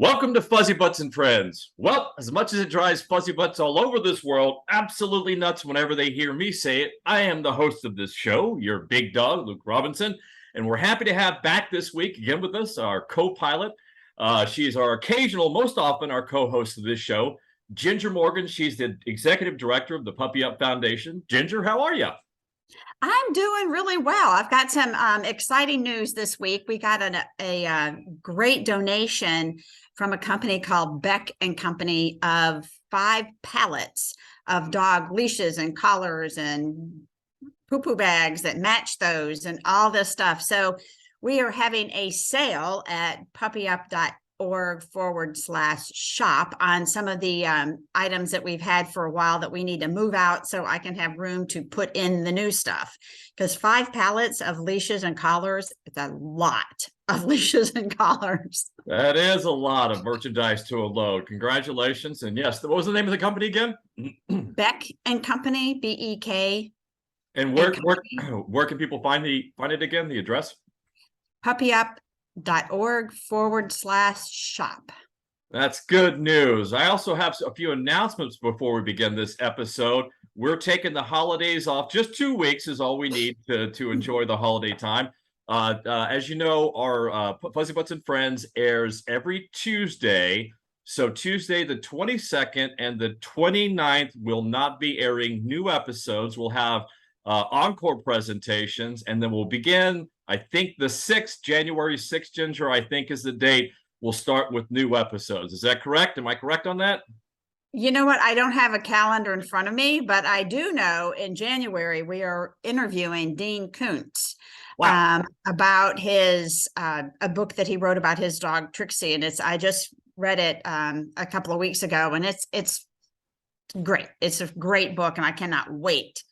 Welcome to Fuzzybutts and Friends. Well, as much as it drives Fuzzybutts all over this world absolutely nuts whenever they hear me say it, I am the host of this show, Yer Big Dog, Luke Robinson, and we're happy to have back this week again with us our co-pilot. She's our occasional, most often our co-host of this show, Ginger Morgan. She's the executive director of the Puppy Up Foundation. Ginger, how are you? I'm doing really well. I've got some exciting news this week. We got a great donation from a company called Beck and Company of 5 pallets of dog leashes and collars and poo-poo bags that match those and all this stuff. So we are having a sale at puppyup.org/shop on some of the items that we've had for a while that we need to move out so I can have room to put in the new stuff. Because 5 pallets of leashes and collars, it's a lot of leashes and collars. That is a lot of merchandise to a load. Congratulations. And yes, what was the name of the company again? Beck and Company, BEK. And where can people find it again, the address? puppyup.org/shop. That's good news. I also have a few announcements before we begin this episode. We're taking the holidays off. Just 2 weeks is all we need to enjoy the holiday time. As you know, our Fuzzybutts and Friends airs every Tuesday. So Tuesday, the 22nd and the 29th will not be airing new episodes. We'll have encore presentations, and then we'll begin, I think, the 6th, January 6th, Ginger, I think is the date. We'll start with new episodes. Is that correct? Am I correct on that? You know what? I don't have a calendar in front of me, but I do know in January we are interviewing Dean Koontz. Wow. About his a book that he wrote about his dog Trixie, and I just read it a couple of weeks ago, and it's great. It's a great book, and I cannot wait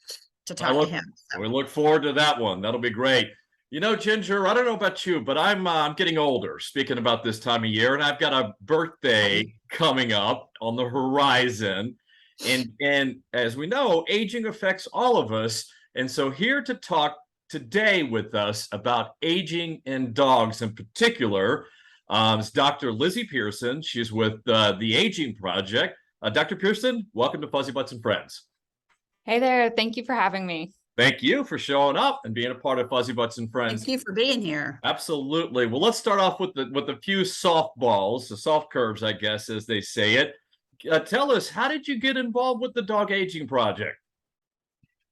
to talk to him. We look forward to that one. That'll be great. You know, Ginger, I don't know about you, but I'm getting older, speaking about this time of year, and I've got a birthday coming up on the horizon. And as we know, aging affects all of us. And so here to talk today with us about aging in dogs in particular is Dr. Lizzy Pearson. She's with the Aging Project. Dr. Pearson, welcome to Fuzzybutts and Friends. Hey there. Thank you for having me. Thank you for showing up and being a part of Fuzzybutts and Friends. Thank you for being here. Absolutely. Well, let's start off with a few softballs, the soft curves, I guess, as they say it. Tell us, how did you get involved with the Dog Aging Project?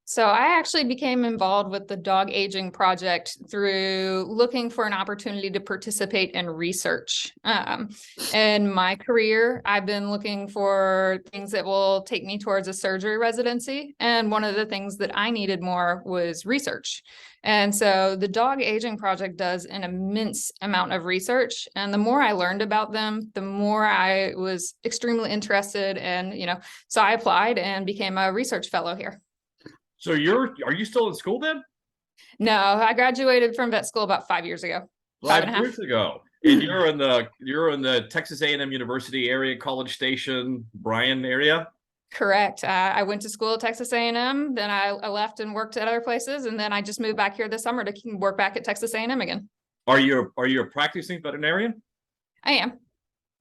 So I actually became involved with the Dog Aging Project through looking for an opportunity to participate in research. In my career, I've been looking for things that will take me towards a surgery residency. And one of the things that I needed more was research. And so the Dog Aging Project does an immense amount of research. And the more I learned about them, the more I was extremely interested. And, so I applied and became a research fellow here. So are you still in school then? No, I graduated from vet school about 5 years ago. 5 years ago. And you're in the Texas A&M University area, College Station, Bryan area? Correct. I went to school at Texas A&M, then I left and worked at other places, and then I just moved back here this summer to work back at Texas A&M again. Are you a practicing veterinarian? I am.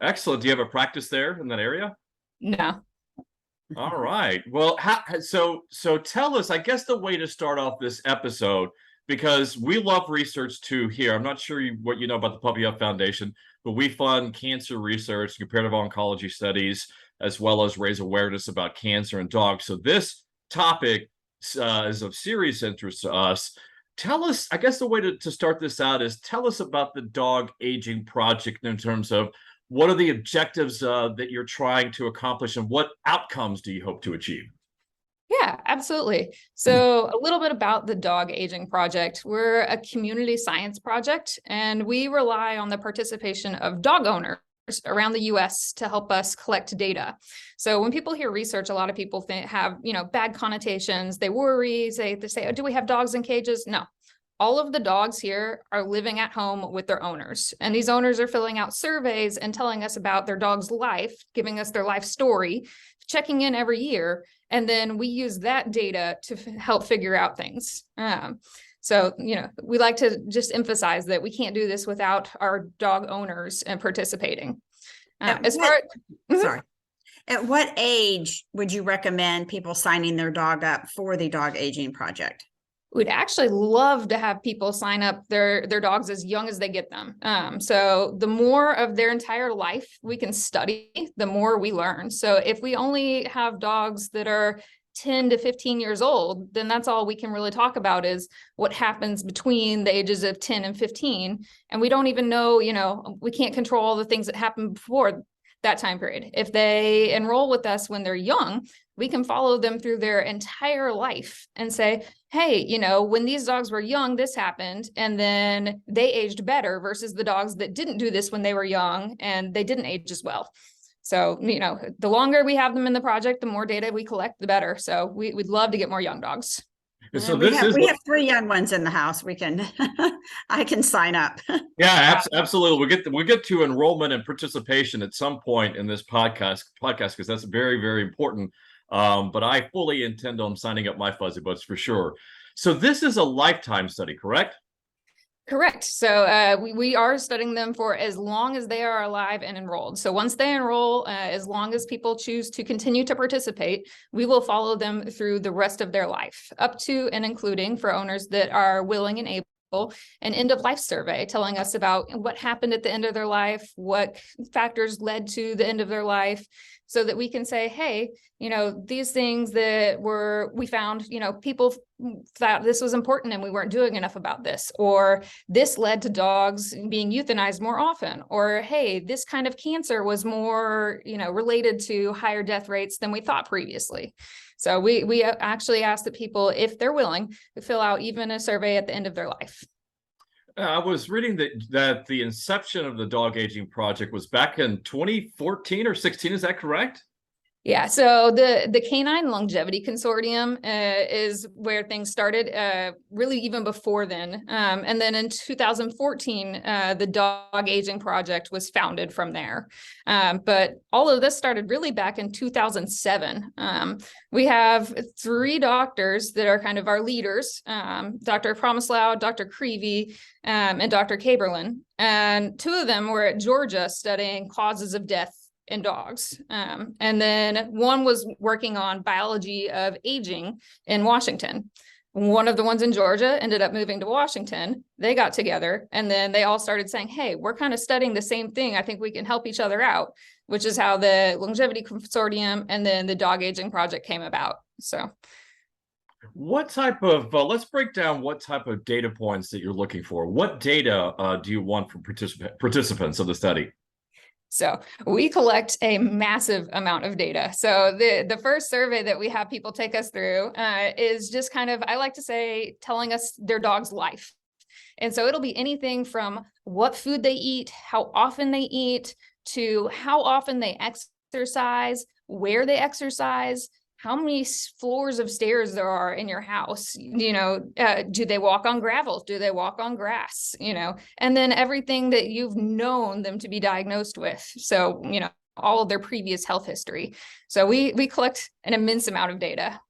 Excellent. Do you have a practice there in that area? No. All right. Well, so tell us, I guess the way to start off this episode, because we love research too here. I'm not sure what you know about the Puppy Up Foundation, but we fund cancer research, comparative oncology studies, as well as raise awareness about cancer in dogs. So this topic is of serious interest to us. Tell us, I guess the way to start this out is tell us about the Dog Aging Project in terms of what are the objectives that you're trying to accomplish, and what outcomes do you hope to achieve? Yeah, absolutely. So a little bit about the Dog Aging Project. We're a community science project, and we rely on the participation of dog owners around the US to help us collect data. So when people hear research, a lot of people have bad connotations. They worry, they say, oh, do we have dogs in cages? No. All of the dogs here are living at home with their owners, and these owners are filling out surveys and telling us about their dog's life, giving us their life story, checking in every year, and then we use that data to help figure out things. So, we like to just emphasize that we can't do this without our dog owners and participating. At As what- far Sorry. At what age would you recommend people signing their dog up for the dog aging project? We'd actually love to have people sign up their dogs as young as they get them. So the more of their entire life we can study, the more we learn. So if we only have dogs that are 10 to 15 years old, then that's all we can really talk about is what happens between the ages of 10 and 15. And we don't even know, we can't control all the things that happen before that time period. If they enroll with us when they're young, we can follow them through their entire life and say, hey, when these dogs were young, this happened, and then they aged better versus the dogs that didn't do this when they were young and they didn't age as well. So, the longer we have them in the project, the more data we collect, the better. So we'd love to get more young dogs. So we have 3 young ones in the house. We can, I can sign up. Yeah, absolutely. We get to enrollment and participation at some point in this podcast because that's very, very important. But I fully intend on signing up my Fuzzybutts for sure. So this is a lifetime study, correct? Correct. So we are studying them for as long as they are alive and enrolled. So once they enroll, as long as people choose to continue to participate, we will follow them through the rest of their life, up to and including for owners that are willing and able, an end of life survey telling us about what happened at the end of their life, what factors led to the end of their life, so that we can say, hey, these things that we found, people thought this was important and we weren't doing enough about this, or this led to dogs being euthanized more often, or hey, this kind of cancer was more, related to higher death rates than we thought previously. So we actually ask that people, if they're willing, to fill out even a survey at the end of their life. I was reading that the inception of the dog aging project was back in 2014 or 16. Is that correct? Yeah, so the Canine Longevity Consortium is where things started, really even before then. And then in 2014, the Dog Aging Project was founded from there. But all of this started really back in 2007. We have 3 doctors that are kind of our leaders, Dr. Promislau, Dr. Creevy, and Dr. Kaberlin. And 2 of them were at Georgia studying causes of death in dogs. And then one was working on biology of aging in Washington. One of the ones in Georgia ended up moving to Washington. They got together and then they all started saying, hey, we're kind of studying the same thing. I think we can help each other out, which is how the Longevity Consortium and then the Dog Aging Project came about. So what type of, let's break down what type of data points that you're looking for. What data do you want from participants of the study? So we collect a massive amount of data. So the first survey that we have people take us through is just kind of, I like to say, telling us their dog's life. And so it'll be anything from what food they eat, how often they eat, to how often they exercise, where they exercise, how many floors of stairs there are in your house, do they walk on gravel? Do they walk on grass? And then everything that you've known them to be diagnosed with. So, all of their previous health history. So we collect an immense amount of data.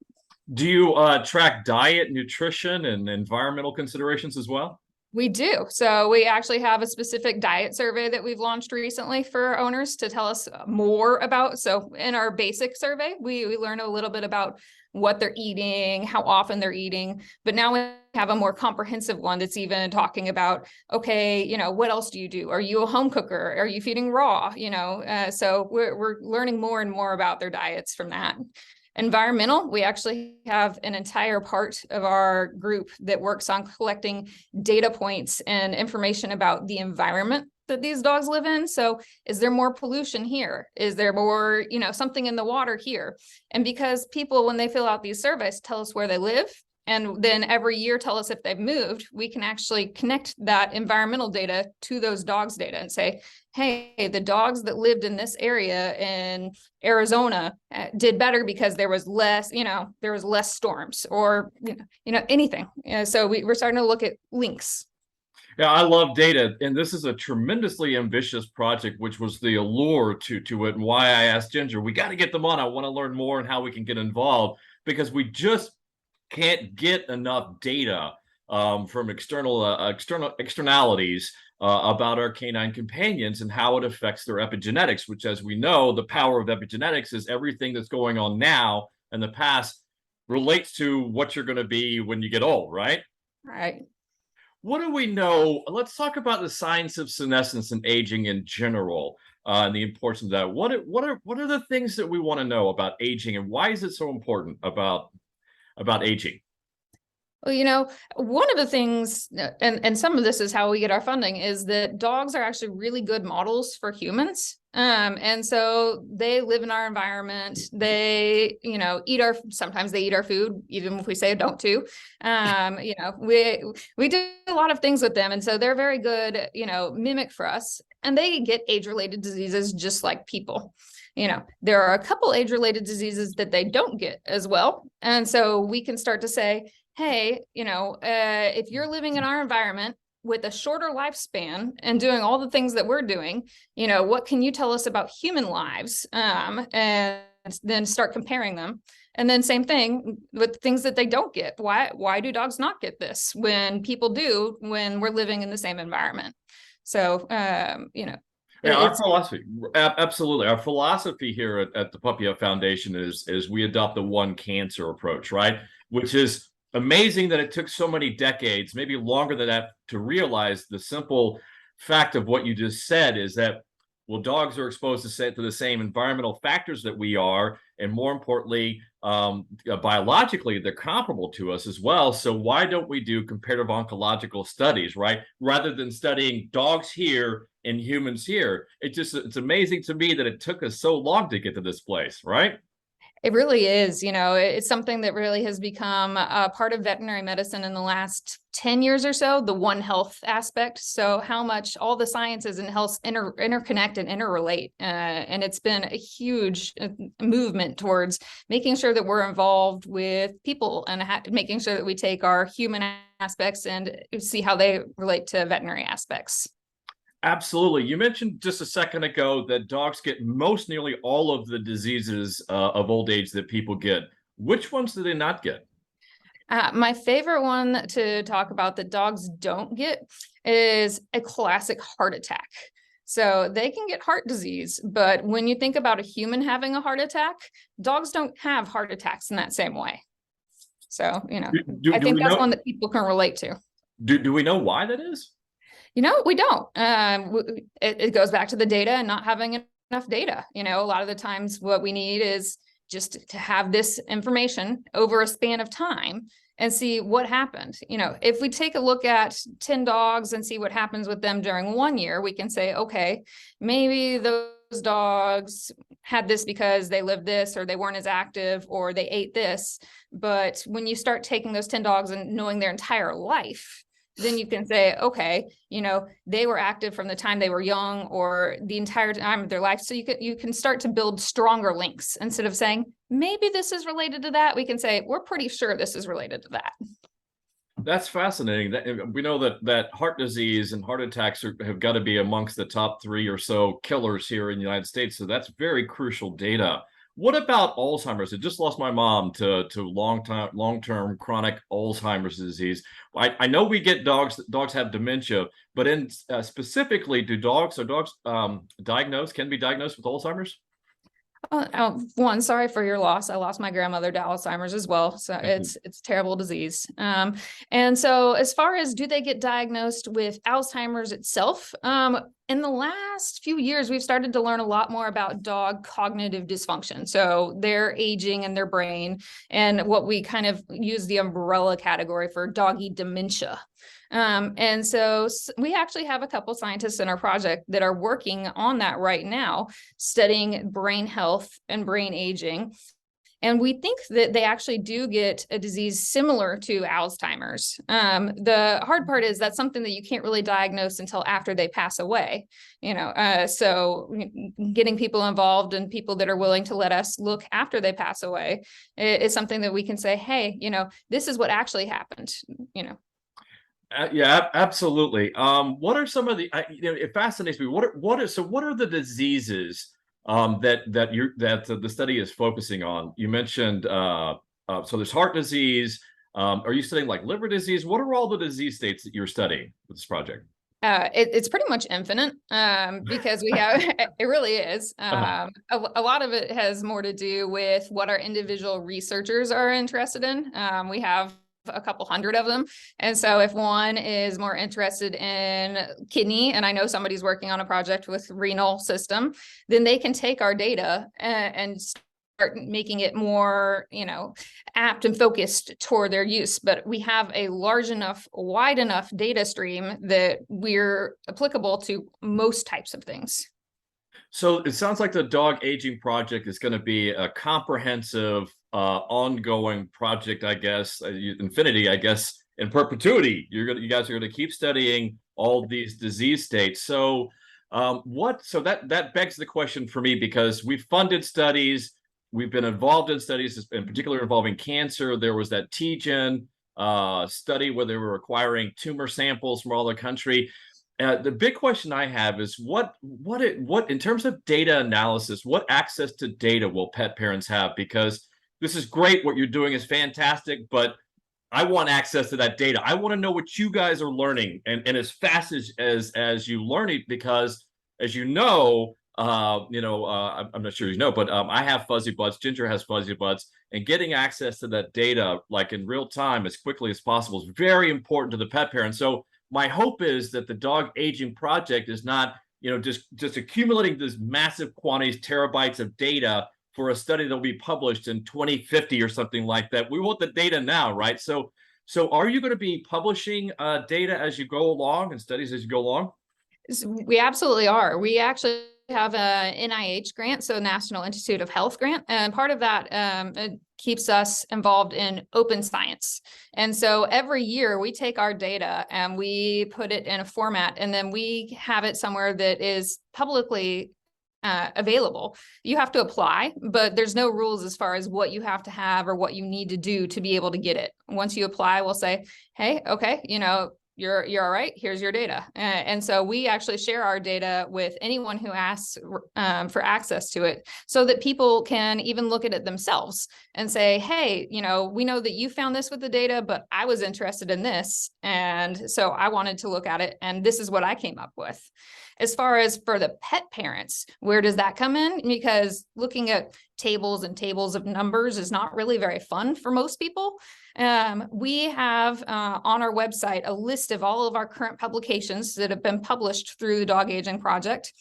Do you track diet, nutrition, and environmental considerations as well? We do. So we actually have a specific diet survey that we've launched recently for owners to tell us more about. So in our basic survey, we learn a little bit about what they're eating, how often they're eating, but now we have a more comprehensive one that's even talking about, okay, what else do you do? Are you a home cooker? Are you feeding raw? So we're learning more and more about their diets from that. Environmental, we actually have an entire part of our group that works on collecting data points and information about the environment that these dogs live in. So is there more pollution here? Is there more, something in the water here? And because people, when they fill out these surveys, tell us where they live, and then every year tell us if they've moved, we can actually connect that environmental data to those dogs' data and say, hey, the dogs that lived in this area in Arizona did better because there was less, there was less storms or, anything. So we're starting to look at links. Yeah, I love data, and this is a tremendously ambitious project, which was the allure to it, and why I asked Ginger, we got to get them on. I want to learn more and how we can get involved, because we just can't get enough data from externalities about our canine companions and how it affects their epigenetics, which, as we know, the power of epigenetics is everything that's going on now and the past relates to what you're going to be when you get old, right? Right. What do we know? Let's talk about the science of senescence and aging in general, and the importance of that. What are the things that we want to know about aging, and why is it so important about aging? Well, one of the things, and some of this is how we get our funding, is that dogs are actually really good models for humans. And so they live in our environment. They, sometimes they eat our food, even if we say don't to. We do a lot of things with them. And so they're very good, mimic for us. And they get age-related diseases just like people. There are a couple age-related diseases that they don't get as well. And so we can start to say, hey, if you're living in our environment with a shorter lifespan and doing all the things that we're doing, what can you tell us about human lives? And then start comparing them. And then same thing with things that they don't get. Why do dogs not get this when people do, when we're living in the same environment? So, Yeah, our philosophy, absolutely. Our philosophy here at the Puppy Up Foundation is we adopt the one cancer approach, right? Which is amazing that it took so many decades, maybe longer than that, to realize the simple fact of what you just said is that, well, dogs are exposed to the same environmental factors that we are, and more importantly, biologically, they're comparable to us as well. So why don't we do comparative oncological studies, right? Rather than studying dogs here and humans here. It's amazing to me that it took us so long to get to this place, right? It really is. It's something that really has become a part of veterinary medicine in the last 10 years or so, the One Health aspect. So how much all the sciences and health interconnect and interrelate. And it's been a huge movement towards making sure that we're involved with people and making sure that we take our human aspects and see how they relate to veterinary aspects. Absolutely. You mentioned just a second ago that dogs get nearly all of the diseases of old age that people get. Which ones do they not get? My favorite one to talk about that dogs don't get is a classic heart attack. So they can get heart disease, but when you think about a human having a heart attack, dogs don't have heart attacks in that same way. So, I think that's one that people can relate to. Do we know why that is? We don't. It goes back to the data and not having enough data. A lot of the times what we need is just to have this information over a span of time and see what happened. If we take a look at 10 dogs and see what happens with them during 1 year, we can say, okay, maybe those dogs had this because they lived this, or they weren't as active, or they ate this. But when you start taking those 10 dogs and knowing their entire life, then you can say, okay, they were active from the time they were young or the entire time of their life. So you can start to build stronger links instead of saying, maybe this is related to that. We can say, we're pretty sure this is related to that. That's fascinating. We know that heart disease and heart attacks have got to be amongst the top 3 or so killers here in the United States. So that's very crucial data. What about Alzheimer's? I just lost my mom to long-term chronic Alzheimer's disease. I know we get dogs have dementia, but specifically, can be diagnosed with Alzheimer's? One, sorry for your loss. I lost my grandmother to Alzheimer's as well. So it's a terrible disease. And so as far as do they get diagnosed with Alzheimer's itself, in the last few years, we've started to learn a lot more about dog cognitive dysfunction. So their aging in their brain, and what we kind of use the umbrella category for doggy dementia. And so we actually have a couple scientists in our project that are working on that right now, studying brain health and brain aging. And we think that they actually do get a disease similar to Alzheimer's. The hard part is that's something that you can't really diagnose until after they pass away. So getting people involved and people that are willing to let us look after they pass away is something that we can say, hey, this is what actually happened. Yeah, absolutely. What are some of the? It fascinates me. What are the diseases that the study is focusing on? You mentioned so there's heart disease. Are you studying like liver disease? What are all the disease states that you're studying with this project? It's pretty much infinite because we have, it really is. A lot of it has more to do with what our individual researchers are interested in. We have a couple hundred of them. And so if one is more interested in kidney, and I know somebody's working on a project with renal system, then they can take our data and start making it more, apt and focused toward their use. But we have a large enough, wide enough data stream that we're applicable to most types of things. So it sounds like the dog aging project is going to be a comprehensive, ongoing project, I guess, infinity, I guess, in perpetuity. You guys are going to keep studying all these disease states. So, so that begs the question for me, because we've funded studies. We've been involved in studies, in particular involving cancer. There was that TGen study where they were acquiring tumor samples from all the country. The big question I have is what in terms of data analysis, what access to data will pet parents have? Because this is great, what you're doing is fantastic, but I want access to that data. I want to know what you guys are learning, and as fast as you learn it, because as you know, I'm not sure you know, but I have Fuzzybutts. Ginger has Fuzzybutts, and getting access to that data, like in real time, as quickly as possible, is very important to the pet parent. So my hope is that the dog aging project is not, just accumulating this massive quantities, terabytes of data for a study that will be published in 2050 or something like that. We want the data now, right? So are you going to be publishing data as you go along and studies as you go along? We absolutely are. We actually have a NIH grant, so National Institute of Health grant, and part of that it keeps us involved in open science. And so every year we take our data and we put it in a format, and then we have it somewhere that is publicly available. You have to apply, but there's no rules as far as what you have to have or what you need to do to be able to get it. Once you apply, we'll say, hey, okay, you're all right, here's your data. And so we actually share our data with anyone who asks for access to it, so that people can even look at it themselves and say, hey, we know that you found this with the data, but I was interested in this. And so I wanted to look at it, and this is what I came up with. As far as for the pet parents, where does that come in? Because looking at tables and tables of numbers is not really very fun for most people. We have on our website a list of all of our current publications that have been published through the Dog Aging Project.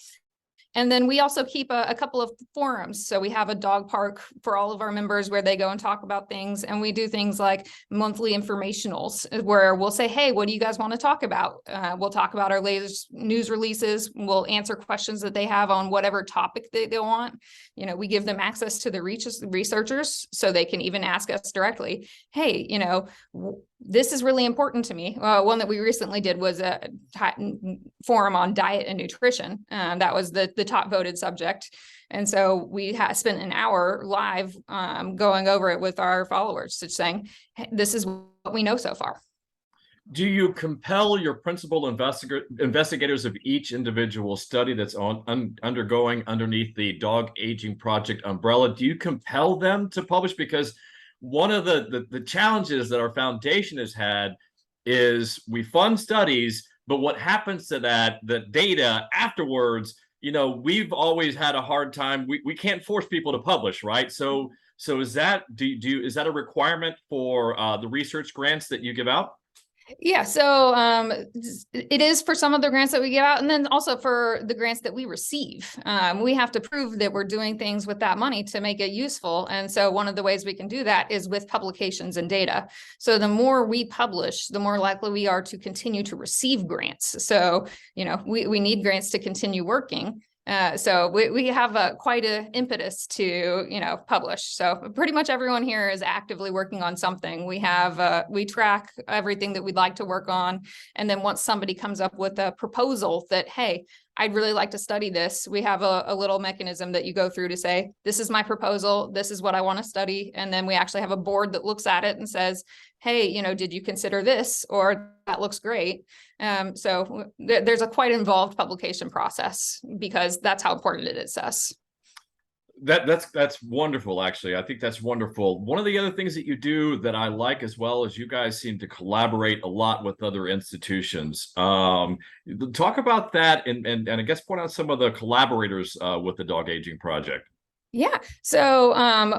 And then we also keep a couple of forums. So we have a dog park for all of our members where they go and talk about things. And we do things like monthly informationals where we'll say, hey, what do you guys want to talk about? We'll talk about our latest news releases. We'll answer questions that they have on whatever topic they want. We give them access to the researchers so they can even ask us directly, hey, this is really important to me. One that we recently did was a forum on diet and nutrition. That was the top voted subject. And so we spent an hour live going over it with our followers, just saying, hey, this is what we know so far. Do you compel your principal investigators of each individual study that's undergoing underneath the Dog Aging Project umbrella? Do you compel them to publish? Because one of the challenges that our foundation has had is we fund studies, but what happens to the data afterwards, we've always had a hard time. We can't force people to publish, right? So is that is that a requirement for the research grants that you give out? Yeah, so it is for some of the grants that we give out, and then also for the grants that we receive. We have to prove that we're doing things with that money to make it useful. And so one of the ways we can do that is with publications and data. So the more we publish, the more likely we are to continue to receive grants. So, we need grants to continue working. So we have quite an impetus to, publish. So pretty much everyone here is actively working on something. We track everything that we'd like to work on. And then once somebody comes up with a proposal that, hey, I'd really like to study this, we have a little mechanism that you go through to say, this is my proposal, this is what I want to study. And then we actually have a board that looks at it and says, hey, did you consider this? Or that looks great. So there's a quite involved publication process because that's how important it is to us. That's wonderful, actually. I think that's wonderful. One of the other things that you do that I like as well is you guys seem to collaborate a lot with other institutions. Talk about that and I guess point out some of the collaborators with the Dog Aging Project. Yeah. So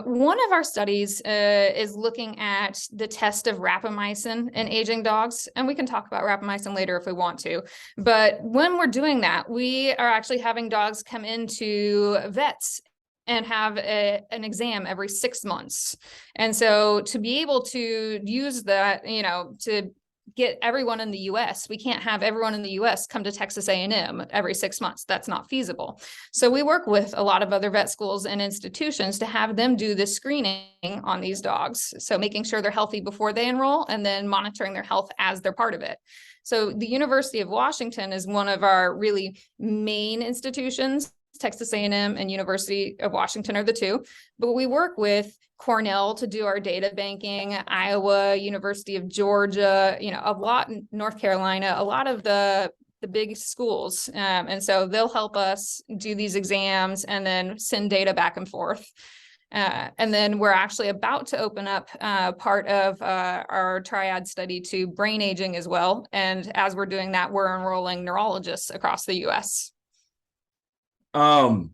one of our studies is looking at the test of rapamycin in aging dogs. And we can talk about rapamycin later if we want to. But when we're doing that, we are actually having dogs come into vets and have an exam every 6 months. And so to be able to use that, to get everyone in the US. We can't have everyone in the US come to Texas A&M every 6 months. That's not feasible. So we work with a lot of other vet schools and institutions to have them do the screening on these dogs. So making sure they're healthy before they enroll and then monitoring their health as they're part of it. So the University of Washington is one of our really main institutions. Texas A&M and University of Washington are the two, but we work with Cornell to do our data banking, Iowa, University of Georgia, a lot in North Carolina, a lot of the big schools. And so they'll help us do these exams and then send data back and forth. And then we're actually about to open up part of our triad study to brain aging as well. And as we're doing that, we're enrolling neurologists across the US. So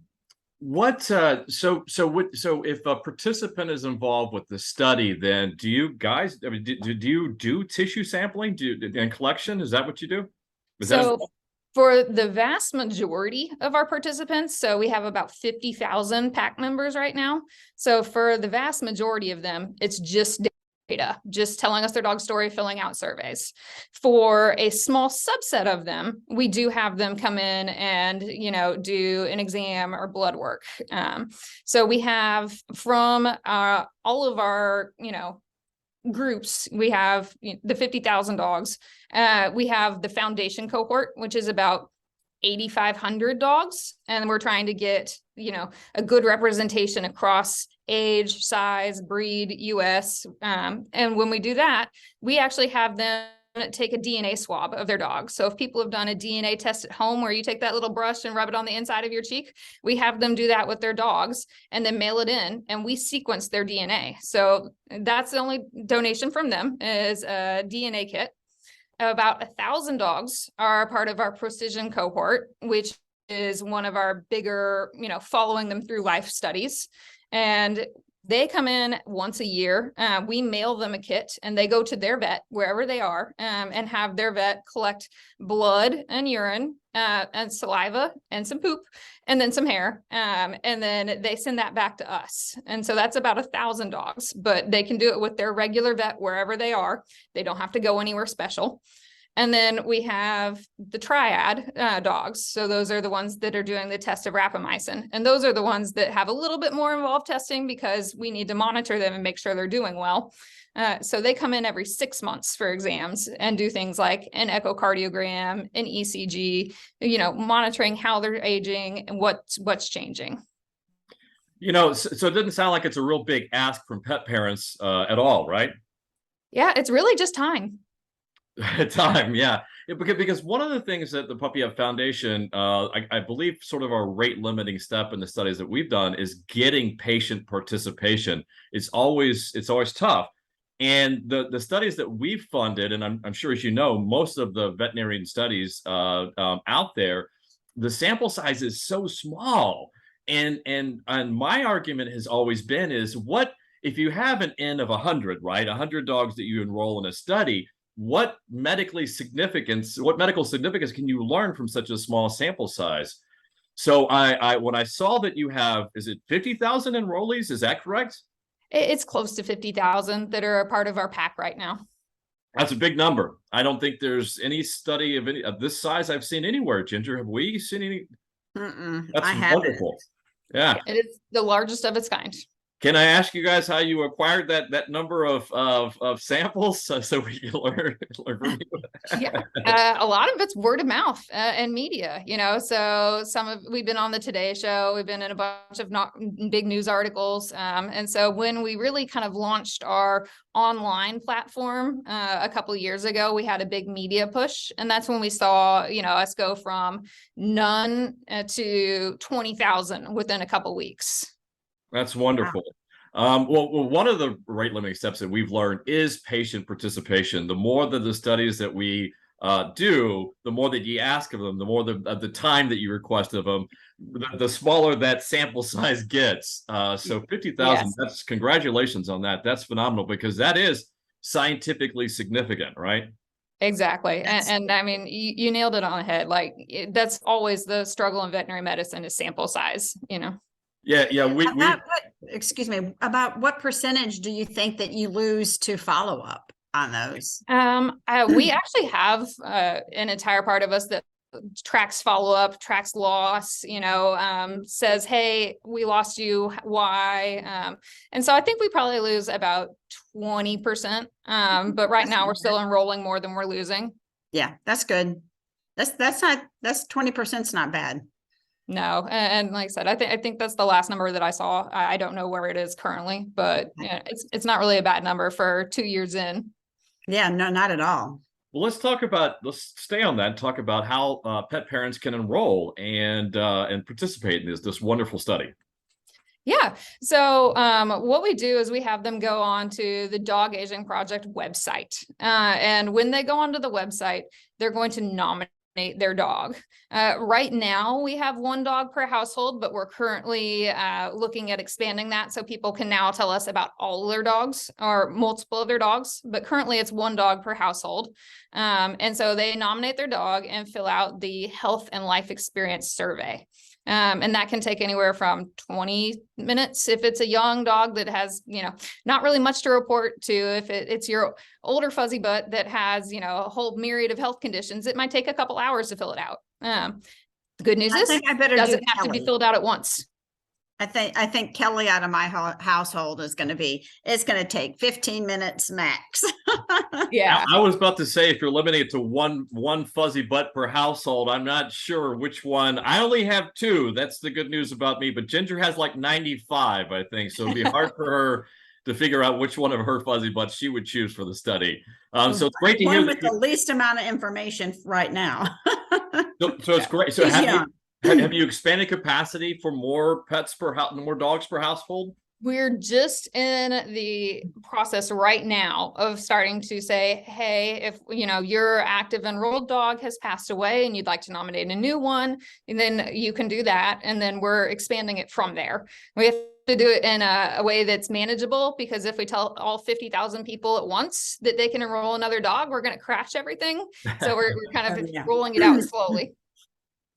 if a participant is involved with the study, then do you guys, I mean, do you do tissue sampling and collection? Is that what you do? For the vast majority of our participants, so we have about 50,000 PAC members right now. So for the vast majority of them, it's just data, just telling us their dog story, filling out surveys. For a small subset of them, we do have them come in and, do an exam or blood work. So we have from all of our, groups, we have the 50,000 dogs. We have the foundation cohort, which is about 8,500 dogs. And we're trying to get, a good representation across age, size, breed, US. And when we do that, we actually have them take a DNA swab of their dog. So if people have done a DNA test at home where you take that little brush and rub it on the inside of your cheek, we have them do that with their dogs and then mail it in and we sequence their DNA. So that's the only donation from them is a DNA kit. About 1,000 dogs are part of our precision cohort, which is one of our bigger, following them through life studies. And they come in once a year. We mail them a kit and they go to their vet wherever they are and have their vet collect blood and urine and saliva and some poop and then some hair. And then they send that back to us. And so that's about 1,000 dogs, but they can do it with their regular vet wherever they are. They don't have to go anywhere special. And then we have the triad dogs. So those are the ones that are doing the test of rapamycin. And those are the ones that have a little bit more involved testing because we need to monitor them and make sure they're doing well. So they come in every 6 months for exams and do things like an echocardiogram, an ECG, monitoring how they're aging and what's changing. So it doesn't sound like it's a real big ask from pet parents at all, right? Yeah, it's really just time. Time, yeah. Because one of the things that the Puppy Up Foundation, I believe sort of our rate limiting step in the studies that we've done is getting patient participation. It's always tough. And the studies that we've funded, and I'm sure, as you know, most of the veterinarian studies out there, the sample size is so small. And my argument has always been is what if you have an N of 100, right? 100 dogs that you enroll in a study, what medical significance can you learn from such a small sample size? So I when I saw that you have, is it 50,000 enrollees? Is that correct? It's close to 50,000 that are a part of our PAC right now. That's a big number. I don't think there's any study of this size I've seen anywhere. Ginger, have we seen any? That's wonderful. Yeah. It is the largest of its kind. Can I ask you guys how you acquired that number of samples so we can learn from you? Yeah, a lot of it's word of mouth and media, so we've been on the Today Show, we've been in a bunch of big news articles. And so when we really kind of launched our online platform a couple of years ago, we had a big media push. And that's when we saw, us go from none to 20,000 within a couple of weeks. That's wonderful. Well, one of the rate limiting steps that we've learned is patient participation. The more that the studies that we do, the more that you ask of them, the more the time that you request of them, the smaller that sample size gets. So 50,000, Yes. that's congratulations on that. That's phenomenal because that is scientifically significant, right? Exactly. That's- And I mean, you nailed it on the head. Like that's always the struggle in veterinary medicine is sample size, you know? Yeah. We excuse me, about what percentage do you think that you lose to follow up on those? We actually have an entire part of us that tracks follow-up, tracks loss, says, hey, we lost you, why? And so I think we probably lose about 20%. But right now we're still enrolling more than we're losing. Yeah, that's good. That's 20% is not bad. No, and like I said, I think that's the last number that I saw. I don't know where it is currently, but yeah, it's not really a bad number for 2 years in. Yeah, no, not at all. Well, let's stay on that and talk about how pet parents can enroll and participate in this wonderful study. Yeah. So what we do is we have them go on to the Dog Aging Project website. And when they go onto the website, they're going to nominate their dog. Right now, we have 1 dog per household, but we're currently looking at expanding that so people can now tell us about all their dogs or multiple of their dogs. But currently, it's 1 dog per household. And so they nominate their dog and fill out the health and life experience survey. And that can take anywhere from 20 minutes if it's a young dog that has, not really much to report to. If it's your older fuzzy butt that has, a whole myriad of health conditions, it might take a couple hours to fill it out. The good news is I better doesn't have to be filled out at once. I think Kelly out of my household is going to it's going to take 15 minutes max. Yeah. I was about to say, if you're limiting it to one fuzzy butt per household, I'm not sure which one. I only have 2. That's the good news about me. But Ginger has like 95, I think. So it'd be hard for her to figure out which one of her fuzzy butts she would choose for the study. So it's great to hear with the least amount of information right now. So it's great. So have you expanded capacity for more more dogs per household? We're just in the process right now of starting to say, hey, if your active enrolled dog has passed away and you'd like to nominate a new one, and then you can do that. And then we're expanding it from there. We have to do it in a way that's manageable, because if we tell all 50,000 people at once that they can enroll another dog, we're going to crash everything. So we're kind of rolling it out slowly.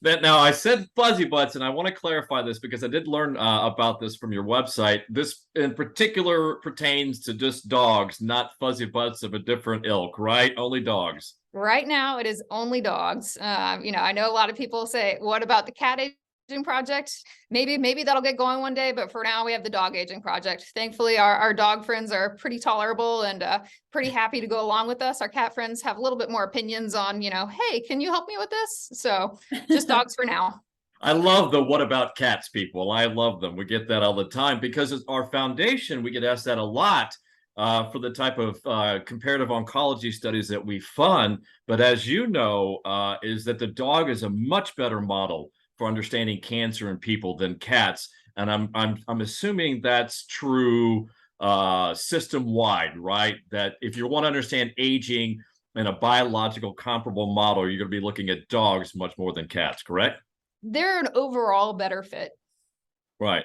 Now, I said fuzzy butts, and I want to clarify this because I did learn about this from your website. This in particular pertains to just dogs, not fuzzy butts of a different ilk, right? Only dogs. Right now, it is only dogs. I know a lot of people say, what about the cat aging project? Maybe that'll get going one day, but for now we have the dog aging project. Thankfully, our dog friends are pretty tolerable and pretty happy to go along with us. Our cat friends have a little bit more opinions on, hey, can you help me with this? So just dogs for now. I love the what about cats people. I love them. We get that all the time because it's our foundation. We get asked that a lot for the type of comparative oncology studies that we fund. But as you know, is that the dog is a much better model for understanding cancer in people than cats, and I'm assuming that's true system-wide, right? That if you want to understand aging in a biological comparable model, you're going to be looking at dogs much more than cats, correct? They're an overall better fit. Right.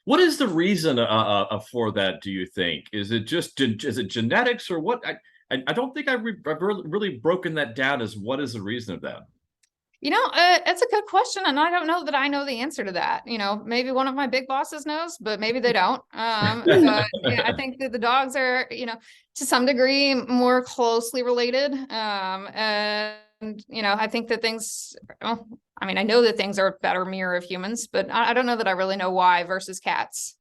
What is the reason for that? Do you think is it genetics or what? I don't think I've really broken that down as what is the reason of that. It's a good question, and I don't know that I know the answer to that. Maybe one of my big bosses knows, but maybe they don't. But I think that the dogs are, to some degree more closely related. And I think that things, I know that things are a better mirror of humans, but I don't know that I really know why versus cats.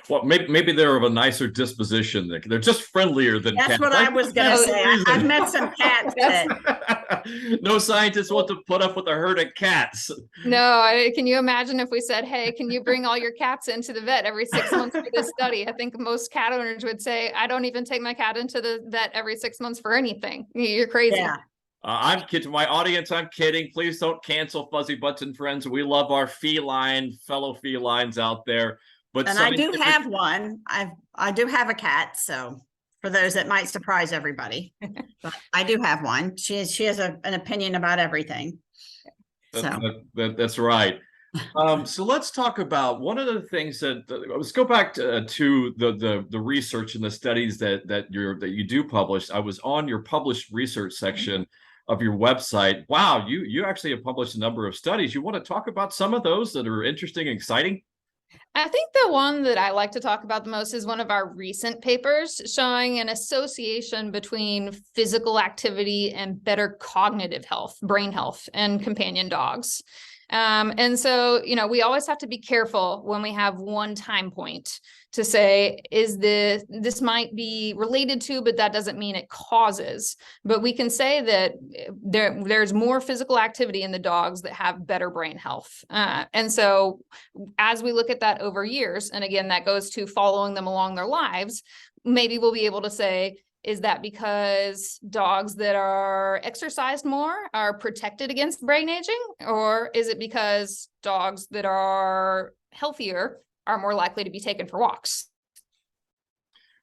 Well, maybe they're of a nicer disposition. They're just friendlier than cats. That's what I was going to say. I've met some cats that... No scientists want to put up with a herd of cats. No, can you imagine if we said, hey, can you bring all your cats into the vet every 6 months for this study? I think most cat owners would say, I don't even take my cat into the vet every 6 months for anything. You're crazy. Yeah. I'm kidding. My audience, I'm kidding. Please don't cancel Fuzzy Butts and Friends. We love our fellow felines out there. But And I do have one. I do have a cat, so for those that might surprise everybody, but I do have one. She has an opinion about everything. So that's right. So let's talk about one of the things that let's go back to the research and the studies that you do publish. I was on your published research section of your website. Wow, you actually have published a number of studies. You want to talk about some of those that are interesting and exciting? I think the one that I like to talk about the most is one of our recent papers showing an association between physical activity and better cognitive health, brain health, and companion dogs. And so, we always have to be careful when we have one time point to say, this might be related to, but that doesn't mean it causes. But we can say that there's more physical activity in the dogs that have better brain health. And so as we look at that over years, and again, that goes to following them along their lives, maybe we'll be able to say, is that because dogs that are exercised more are protected against brain aging? Or is it because dogs that are healthier are more likely to be taken for walks?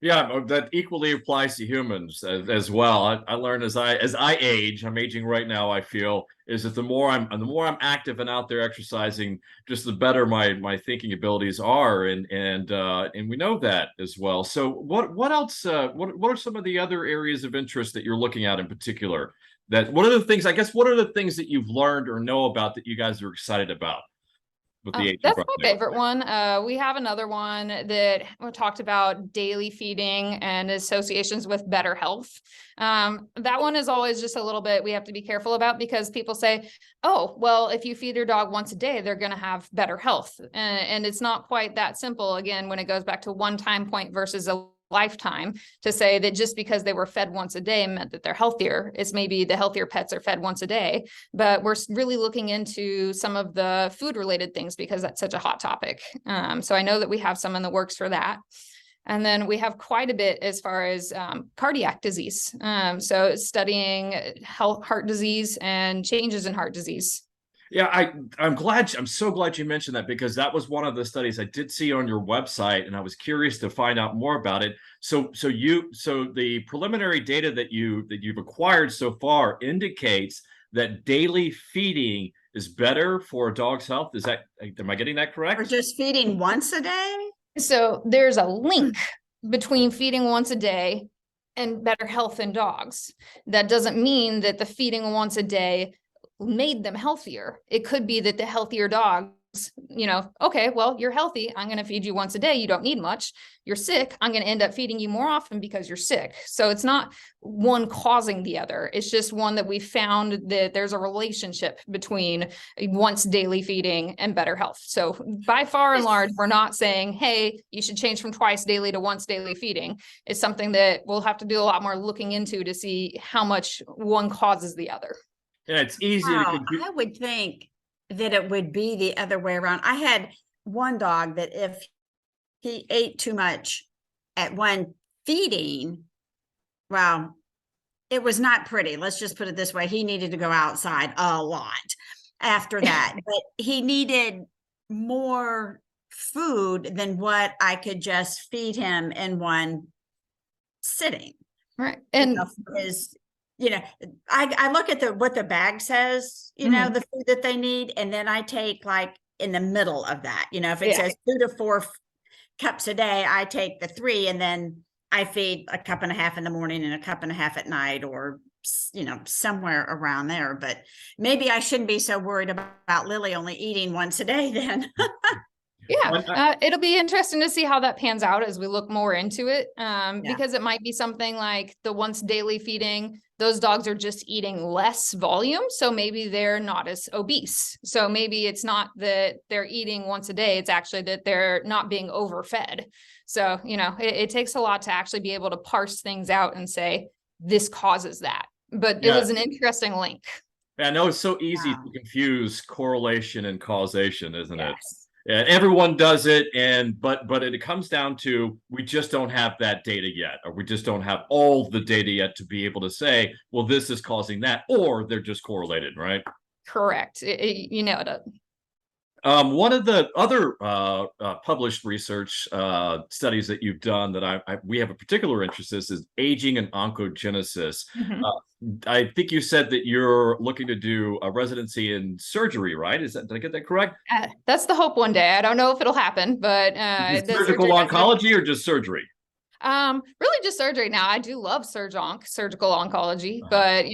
Yeah, that equally applies to humans as well. I learn as I age, I'm aging right now, I feel, is that the more I'm active and out there exercising, just the better my thinking abilities are, and we know that as well. So what else what are some of the other areas of interest that you're looking at in particular? What are the things that you've learned or know about that you guys are excited about? That's my favorite one. We have another one that talked about daily feeding and associations with better health. That one is always just a little bit we have to be careful about, because people say, oh, well, if you feed your dog once a day, they're going to have better health. And it's not quite that simple, again, when it goes back to one time point versus a lifetime, to say that just because they were fed once a day meant that they're healthier. It's maybe the healthier pets are fed once a day, but we're really looking into some of the food related things because that's such a hot topic. So I know that we have some in the works for that. And then we have quite a bit as far as cardiac disease. So studying heart disease and changes in heart disease. Yeah, I'm so glad you mentioned that, because that was one of the studies I did see on your website, and I was curious to find out more about it. So the preliminary data that you've acquired so far indicates that daily feeding is better for a dog's health. Am I getting that correct? Or just feeding once a day? So there's a link between feeding once a day and better health in dogs. That doesn't mean that the feeding once a day made them healthier. It could be that the healthier dogs, okay, well, you're healthy, I'm going to feed you once a day, you don't need much. You're sick, I'm going to end up feeding you more often because you're sick. So it's not one causing the other. It's just one that we found that there's a relationship between once daily feeding and better health. So by far and large, we're not saying, hey, you should change from twice daily to once daily feeding. It's something that we'll have to do a lot more looking into to see how much one causes the other. Yeah, it's easy to confuse. I would think that it would be the other way around. I had one dog that if he ate too much at one feeding, well, it was not pretty. Let's just put it this way. He needed to go outside a lot after that, but he needed more food than what I could just feed him in one sitting. Right. And I look at what the bag says, the food that they need, and then I take like in the middle of that, if it says 2 to 4 cups a day, I take the 3, and then I feed a cup and a half in the morning and a cup and a half at night, or somewhere around there. But maybe I shouldn't be so worried about Lily only eating once a day then. Yeah, it'll be interesting to see how that pans out as we look more into it, because it might be something like the once daily feeding. Those dogs are just eating less volume, so maybe they're not as obese. So maybe it's not that they're eating once a day, it's actually that they're not being overfed. So, it takes a lot to actually be able to parse things out and say, this causes that. But it was an interesting link. I know it's so easy to confuse correlation and causation, isn't it? And everyone does it, but it comes down to, we just don't have that data yet, or we just don't have all the data yet to be able to say, well, this is causing that, or they're just correlated, right? Correct. You know it. One of the other published research studies that you've done that we have a particular interest in is aging and oncogenesis. Mhm. I think you said that you're looking to do a residency in surgery, right? Did I get that correct? That's the hope one day. I don't know if it'll happen, but Is the surgical surgery residency- oncology or just surgery? Really just surgery. Now I do love surgical oncology, but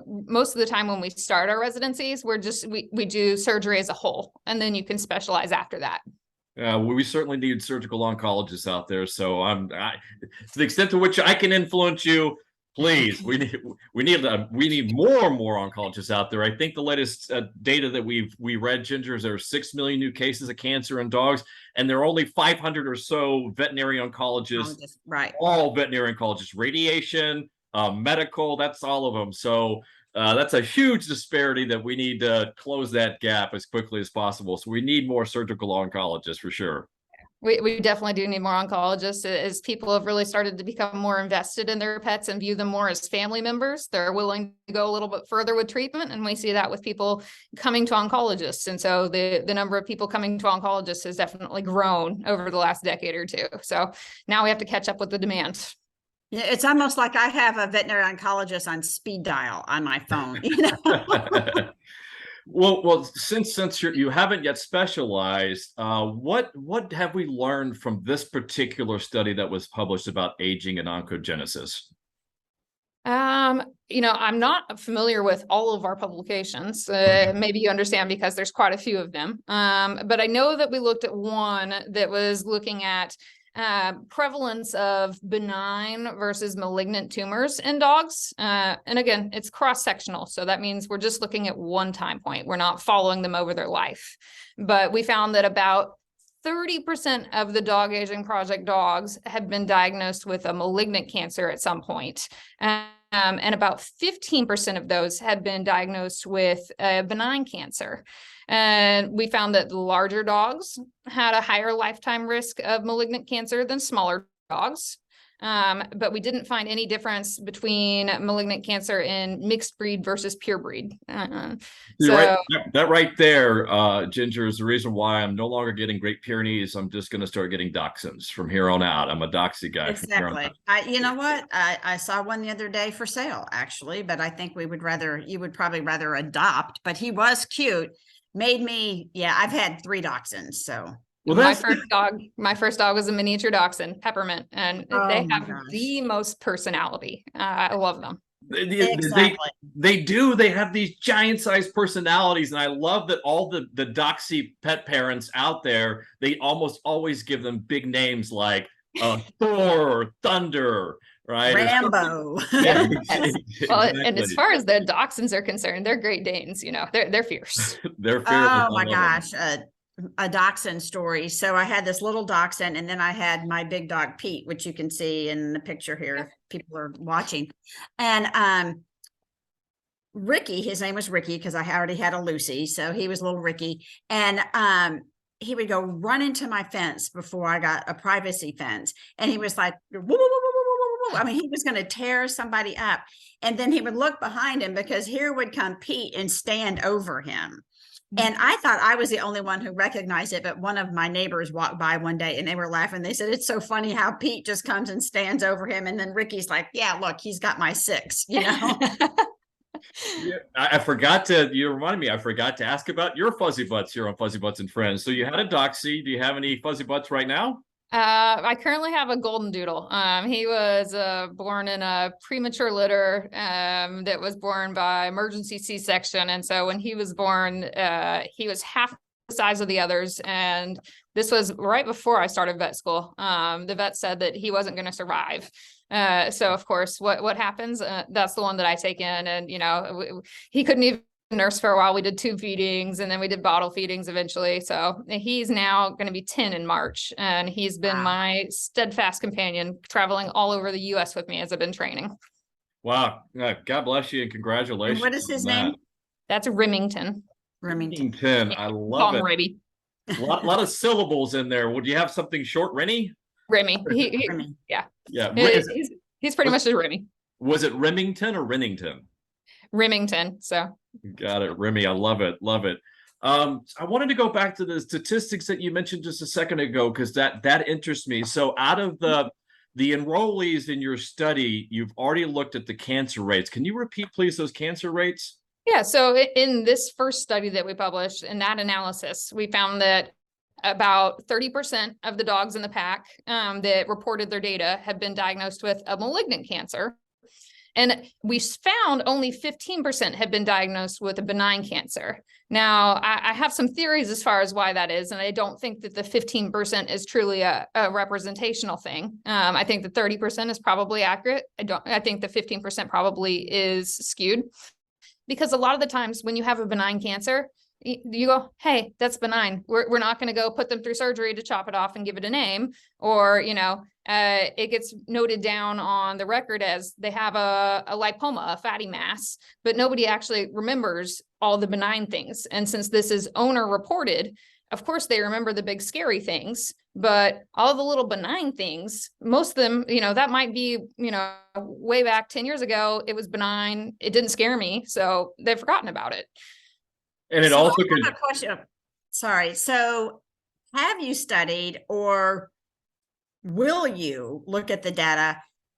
most of the time when we start our residencies, we do surgery as a whole, and then you can specialize after that. We certainly need surgical oncologists out there. So to the extent to which I can influence you, please, we need more and more oncologists out there. I think the latest data that we read, Ginger, is there are 6 million new cases of cancer in dogs, and there are only 500 or so veterinary oncologists. Right. All veterinary oncologists, radiation, medical, that's all of them. So that's a huge disparity that we need to close that gap as quickly as possible. So we need more surgical oncologists for sure. We definitely do need more oncologists as people have really started to become more invested in their pets and view them more as family members. They're willing to go a little bit further with treatment. And we see that with people coming to oncologists. And so the number of people coming to oncologists has definitely grown over the last decade or two. So now we have to catch up with the demand. Yeah, it's almost like I have a veterinary oncologist on speed dial on my phone. Well, since you haven't yet specialized, what have we learned from this particular study that was published about aging and oncogenesis? I'm not familiar with all of our publications. Maybe you understand because there's quite a few of them. But I know that we looked at one that was looking at prevalence of benign versus malignant tumors in dogs. And again, it's cross-sectional. So that means we're just looking at one time point. We're not following them over their life. But we found that about 30% of the Dog Aging Project dogs had been diagnosed with a malignant cancer at some point. And about 15% of those had been diagnosed with a benign cancer. And we found that the larger dogs had a higher lifetime risk of malignant cancer than smaller dogs. But we didn't find any difference between malignant cancer in mixed breed versus pure breed. Right, that right there, Ginger, is the reason why I'm no longer getting Great Pyrenees. I'm just going to start getting Dachshunds from here on out. I'm a Doxy guy. Exactly. You know what? I saw one the other day for sale, actually, but I think you would probably rather adopt, but he was cute. I've had 3 Dachshunds, so. Well, my first dog was a miniature dachshund, Peppermint, and they have the most personality. I love them. Exactly. They do. They have these giant sized personalities. And I love that all the Doxy pet parents out there, they almost always give them big names like Thor or Thunder, right? Rambo. Yeah. Well, and as far as the Dachshunds are concerned, they're Great Danes. They're fierce. They're fierce. Oh my gosh. A dachshund story. So I had this little dachshund, and then I had my big dog Pete, which you can see in the picture here if people are watching. And Ricky, his name was Ricky because I already had a Lucy, so he was little Ricky. And he would go run into my fence before I got a privacy fence, and he was like, woo, woo, woo, woo, woo, woo. I mean, he was going to tear somebody up. And then he would look behind him because here would come Pete and stand over him. And I thought I was the only one who recognized it, but one of my neighbors walked by one day and they were laughing. They said, it's so funny how Pete just comes and stands over him. And then Ricky's like, yeah, look, he's got my 6, Yeah, you reminded me, I forgot to ask about your Fuzzybutts here on Fuzzybutts and Friends. So you had a Doxy. Do you have any Fuzzybutts right now? I currently have a golden doodle. He was born in a premature litter that was born by emergency C-section. And so when he was born, he was half the size of the others. And this was right before I started vet school. The vet said that he wasn't going to survive. So of course, what happens? That's the one that I take in. And, he couldn't even nurse for a while. We did tube feedings and then we did bottle feedings eventually. So he's now going to be 10 in March, and he's been my steadfast companion, traveling all over the US with me as I've been training. Wow. God bless you and congratulations. And what is his name? That's Remington. Remington. I love it. Remy. A lot of syllables in there. Would you have something short? Remy? Remy. Remy. Yeah. Yeah. He's pretty much just Remy. Was it Remington or Rennington? Remington. So got it. Remy. I love it. Love it. I wanted to go back to the statistics that you mentioned just a second ago, because that interests me. So out of the enrollees in your study, you've already looked at the cancer rates. Can you repeat, please, those cancer rates? Yeah, so in this first study that we published, in that analysis, we found that about 30% of the dogs in the pack that reported their data have been diagnosed with a malignant cancer. And we found only 15% had been diagnosed with a benign cancer. Now, I have some theories as far as why that is, and I don't think that the 15% is truly a representational thing. I think the 30% is probably accurate. I think the 15% probably is skewed, because a lot of the times when you have a benign cancer, you go, hey, that's benign. We're not going to go put them through surgery to chop it off and give it a name, or, it gets noted down on the record as they have a lipoma, a fatty mass, but nobody actually remembers all the benign things. And since this is owner reported, of course they remember the big scary things, but all the little benign things, most of them, that might be, way back 10 years ago, it was benign. It didn't scare me. So they've forgotten about it. And it So also I have a question. Sorry. So have you studied, or will you look at the data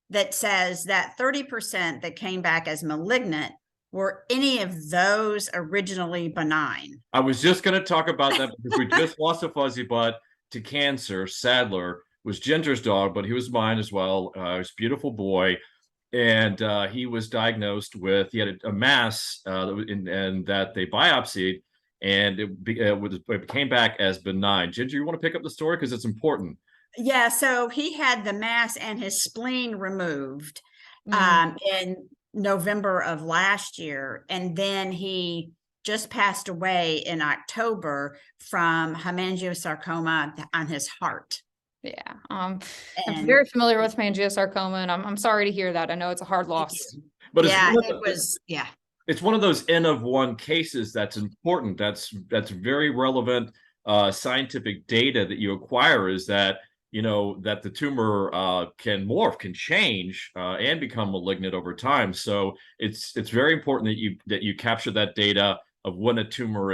that says that 30% that came back as malignant, were any of those originally benign? I was just going to talk about that, because we just lost a fuzzy butt to cancer. Sadler was Ginger's dog, but he was mine as well. He was a beautiful boy. And he was diagnosed with, he had a mass and that they biopsied, and it came back as benign. Ginger, you want to pick up the story, because it's important? Yeah, so he had the mass and his spleen removed in November of last year, and then he just passed away in October from hemangiosarcoma on his heart. Yeah, I'm very familiar with hemangiosarcoma, and I'm sorry to hear that. I know it's a hard loss. But yeah, it's one of those N of one cases that's important. That's very relevant scientific data that you acquire, is that that the tumor can morph, can change, and become malignant over time. So it's very important that you capture that data of when a tumor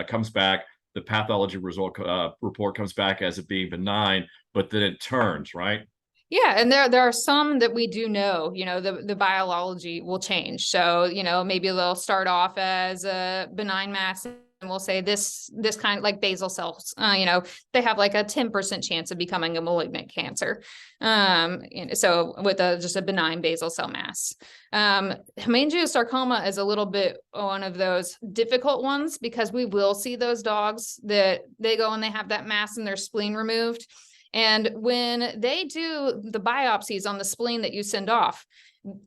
comes back. The pathology report comes back as it being benign, but then it turns, right? Yeah, and there are some that we do know, the biology will change. So, maybe they'll start off as a benign mass, and we'll say this kind of like basal cells, they have like a 10% chance of becoming a malignant cancer. So with just a benign basal cell mass. Hemangiosarcoma is a little bit one of those difficult ones, because we will see those dogs that they go and they have that mass in their spleen removed. And when they do the biopsies on the spleen that you send off,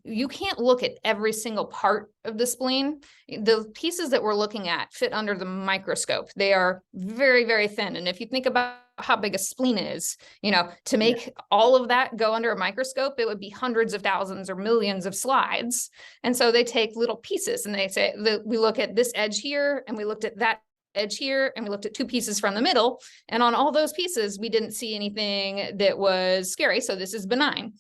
you can't look at every single part of the spleen. The pieces that we're looking at fit under the microscope. They are very, very thin. And if you think about how big a spleen is, to make all of that go under a microscope, it would be hundreds of thousands or millions of slides. And so they take little pieces and they say, we look at this edge here, and we looked at that edge here, and we looked at two pieces from the middle, and on all those pieces we didn't see anything that was scary, so this is benign.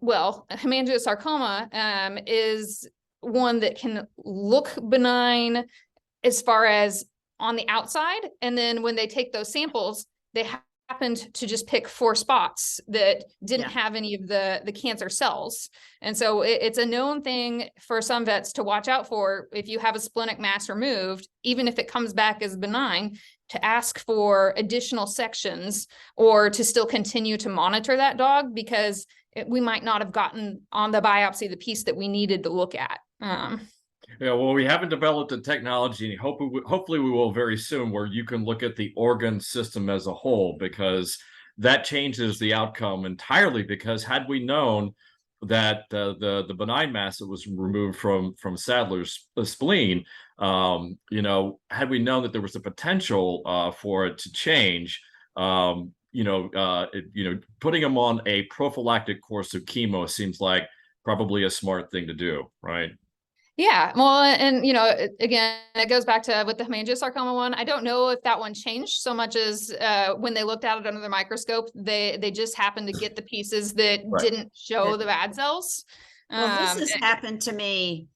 Well, hemangiosarcoma is one that can look benign as far as on the outside, and then when they take those samples, they happened to just pick 4 spots that didn't have any of the cancer cells. And so it's a known thing for some vets to watch out for. If you have a splenic mass removed, even if it comes back as benign, to ask for additional sections, or to still continue to monitor that dog, because we might not have gotten on the biopsy the piece that we needed to look at. Yeah, well, we haven't developed the technology, and hopefully we will very soon, where you can look at the organ system as a whole, because that changes the outcome entirely. Because had we known that the benign mass that was removed from Sadler's spleen, had we known that there was a potential for it to change, putting them on a prophylactic course of chemo seems like probably a smart thing to do, right? Yeah, well, and again, it goes back to with the hemangiosarcoma one. I don't know if that one changed so much as when they looked at it under the microscope, they just happened to get the pieces that didn't show the bad cells. Well, this has happened to me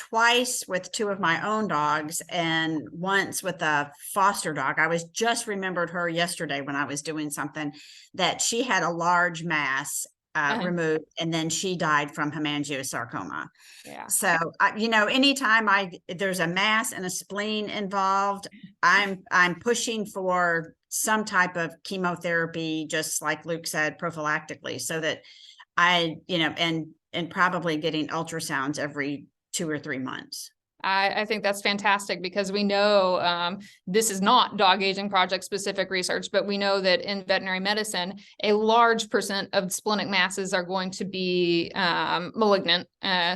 twice with two of my own dogs and once with a foster dog. I was just remembered her yesterday when I was doing something, that she had a large mass removed, and then she died from hemangiosarcoma. Yeah. So, anytime there's a mass and a spleen involved, I'm pushing for some type of chemotherapy, just like Luke said, prophylactically, so that and probably getting ultrasounds every 2 or 3 months. I think that's fantastic, because we know this is not dog aging project specific research, but we know that in veterinary medicine, a large percent of splenic masses are going to be malignant.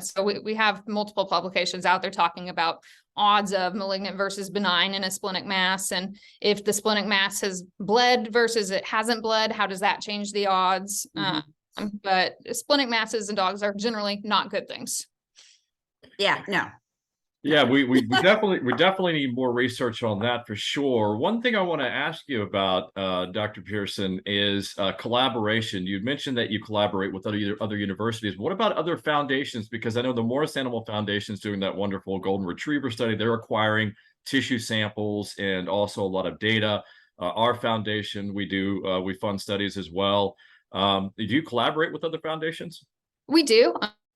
So we have multiple publications out there talking about odds of malignant versus benign in a splenic mass. And if the splenic mass has bled versus it hasn't bled, how does that change the odds? But splenic masses in dogs are generally not good things. Yeah, no. Yeah, we definitely need more research on that for sure. One thing I want to ask you about, Dr. Pearson, is collaboration. You mentioned that you collaborate with other universities. What about other foundations? Because I know the Morris Animal Foundation is doing that wonderful golden retriever study. They're acquiring tissue samples and also a lot of data. Our foundation, we fund studies as well. Do you collaborate with other foundations? We do.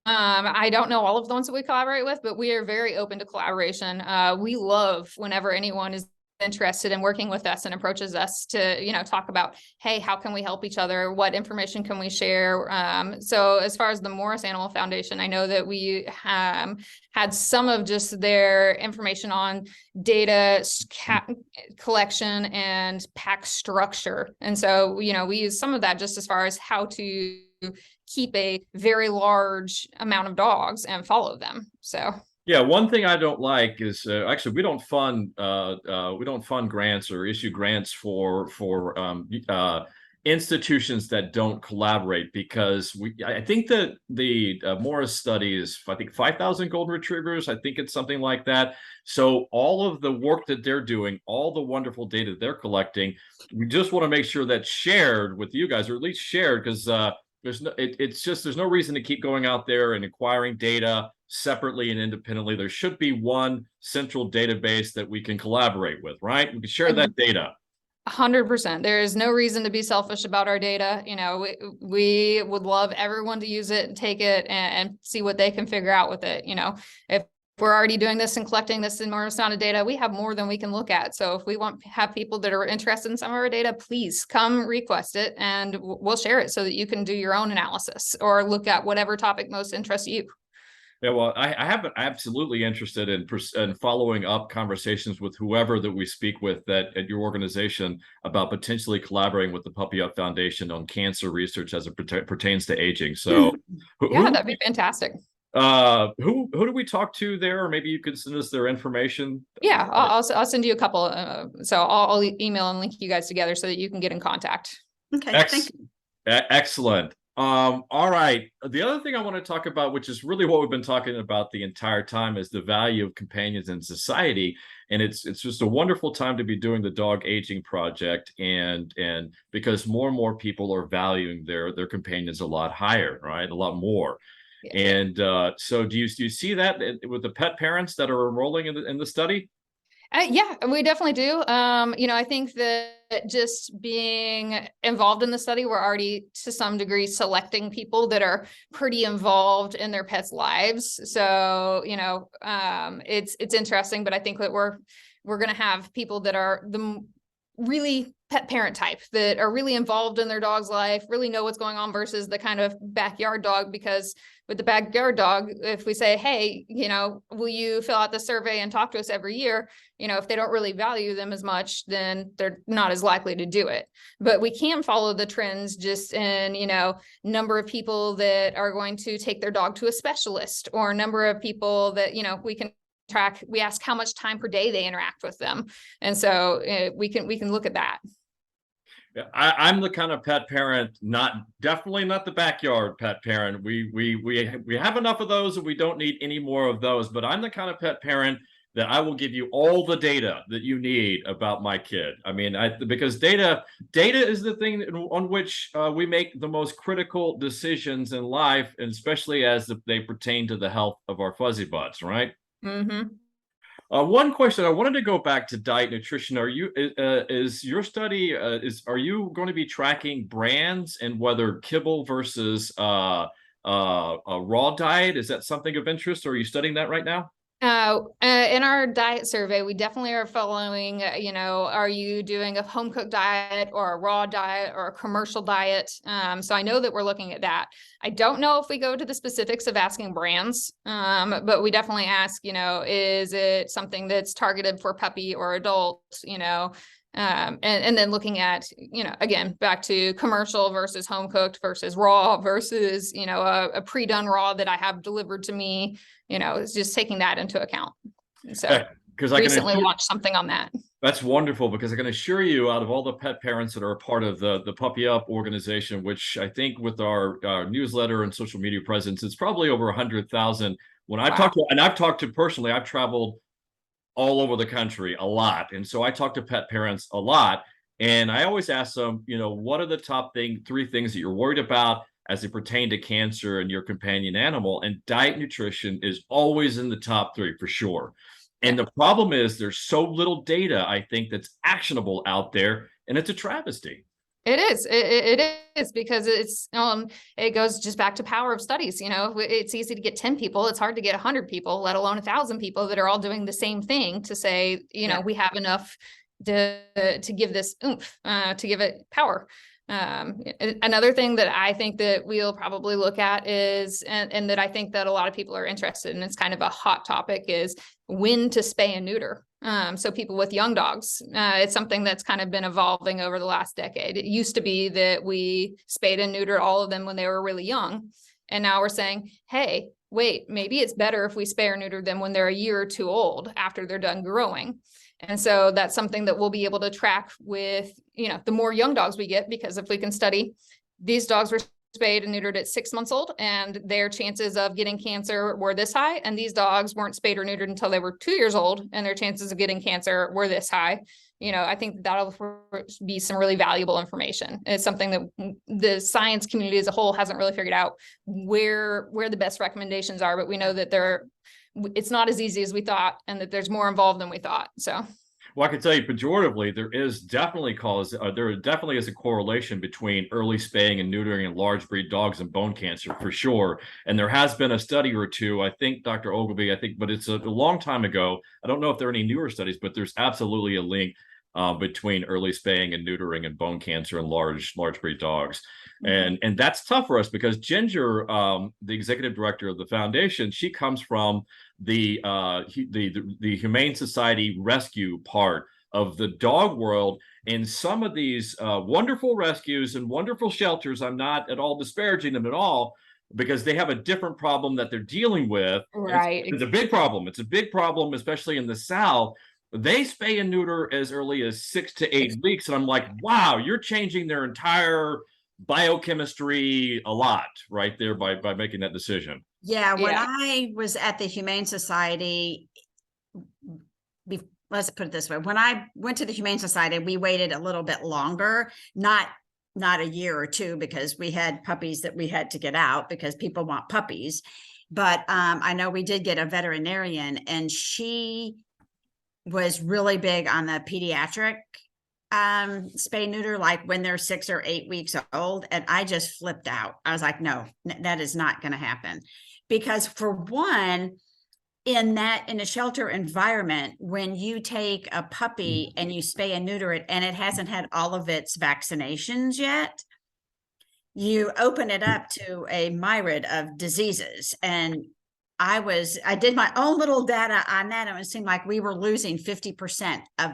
I don't know all of the ones that we collaborate with, but we are very open to collaboration. We love whenever anyone is interested in working with us and approaches us to, talk about, hey, how can we help each other? What information can we share? So as far as the Morris Animal Foundation, I know that we had some of just their information on data collection and pack structure. And so, we use some of that just as far as how to keep a very large amount of dogs and follow them. So yeah, one thing I don't like is actually we don't fund grants or issue grants for institutions that don't collaborate, because I think that the Morris study is 5,000 golden retrievers. I think it's something like that. So all of the work that they're doing, all the wonderful data they're collecting, we just want to make sure that's shared with you guys, or at least shared, because there's no reason to keep going out there and acquiring data separately and independently. There should be one central database that we can collaborate with, right? We can share that data. 100%. There is no reason to be selfish about our data. We would love everyone to use it and take it and see what they can figure out with it. If we're already doing this and collecting this enormous amount of data, we have more than we can look at. So if we have people that are interested in some of our data, please come request it and we'll share it so that you can do your own analysis or look at whatever topic most interests you. Yeah, well, I have been absolutely interested in following up conversations with whoever that we speak with at your organization about potentially collaborating with the Puppy Up Foundation on cancer research as it pertains to aging. So that'd be fantastic. Who do we talk to there? Or maybe you could send us their information. Yeah, I'll send you a couple. So I'll email and link you guys together so that you can get in contact. Okay, thank you. Excellent. All right. The other thing I want to talk about, which is really what we've been talking about the entire time, is the value of companions in society. And it's just a wonderful time to be doing the dog aging project, and because more and more people are valuing their companions a lot higher, right? A lot more. Yeah. And so do you see that with the pet parents that are enrolling in the study? Yeah, we definitely do. I think that just being involved in the study, we're already to some degree selecting people that are pretty involved in their pets' lives. So, it's interesting, but I think that we're going to have people that are the really pet parent type, that are really involved in their dog's life, really know what's going on, versus the kind of backyard dog. Because with the backyard dog, if we say, hey, will you fill out the survey and talk to us every year? If they don't really value them as much, then they're not as likely to do it. But we can follow the trends just in, number of people that are going to take their dog to a specialist, or number of people that, we can track. We ask how much time per day they interact with them. And so we can look at that. I'm the kind of pet parent, definitely not the backyard pet parent. We have enough of those, and we don't need any more of those. But I'm the kind of pet parent that I will give you all the data that you need about my kid. I mean, because data is the thing on which we make the most critical decisions in life, and especially as they pertain to the health of our fuzzy butts, right? Mm-hmm. One question I wanted to go back to diet nutrition. Is your study are you going to be tracking brands and whether kibble versus a raw diet? Is that something of interest, or are you studying that right now? In our diet survey, we definitely are following, are you doing a home cooked diet or a raw diet or a commercial diet? So I know that we're looking at that. I don't know if we go to the specifics of asking brands, but we definitely ask, is it something that's targeted for puppy or adult, and then looking at, again, back to commercial versus home cooked versus raw versus, a pre-done raw that I have delivered to me, it's just taking that into account. So because I recently launched something on that. That's wonderful, because I can assure you, out of all the pet parents that are a part of the Puppy Up organization, which I think with our newsletter and social media presence, it's probably over 100,000. When I've talked to, and I've talked to personally, I've traveled all over the country a lot. And so I talk to pet parents a lot. And I always ask them, what are the top three things that you're worried about as they pertain to cancer and your companion animal? And diet nutrition is always in the top three for sure. And the problem is there's so little data, I think, that's actionable out there. And it's a travesty. It is. It is, because it goes just back to power of studies. It's easy to get 10 people. It's hard to get 100 people, let alone 1,000 people that are all doing the same thing to say, we have enough to give this oomph, to give it power. Another thing that I think that we'll probably look at is, and that I think that a lot of people are interested in, it's kind of a hot topic, is when to spay and neuter. So people with young dogs, it's something that's kind of been evolving over the last decade. It used to be that we spayed and neutered all of them when they were really young. And now we're saying, hey, wait, maybe it's better if we spay or neuter them when they're a year or two old after they're done growing. And so that's something that we'll be able to track with, the more young dogs we get, because if we can study, these dogs were spayed and neutered at 6 months old, and their chances of getting cancer were this high. And these dogs weren't spayed or neutered until they were 2 years old, and their chances of getting cancer were this high. I think that'll be some really valuable information. It's something that the science community as a whole hasn't really figured out where the best recommendations are, but we know that it's not as easy as we thought, and that there's more involved than we thought. So. Well, I can tell you pejoratively, there definitely is a correlation between early spaying and neutering in large breed dogs and bone cancer for sure. And there has been a study or two, I think, Dr. Ogilvy, but it's a long time ago. I don't know if there are any newer studies, but there's absolutely a link between early spaying and neutering and bone cancer in large breed dogs. And that's tough for us, because Ginger, the executive director of the foundation, she comes from the Humane Society rescue part of the dog world. And some of these wonderful rescues and wonderful shelters, I'm not at all disparaging them at all, because they have a different problem that they're dealing with. Right. It's a big problem. It's a big problem, especially in the South. They spay and neuter as early as 6 to 8 weeks. And I'm like, wow, you're changing their entire biochemistry a lot right there by making that decision. Yeah, when I was at the Humane Society, let's put it this way. When I went to the Humane Society, we waited a little bit longer, not a year or two, because we had puppies that we had to get out because people want puppies. But I know we did get a veterinarian, and she was really big on the pediatric spay neuter, like when they're 6 or 8 weeks old. And I just flipped out. I was like, no, that is not going to happen. Because for one, in a shelter environment, when you take a puppy and you spay and neuter it, and it hasn't had all of its vaccinations yet, you open it up to a myriad of diseases. And I did my own little data on that, and it seemed like we were losing 50% of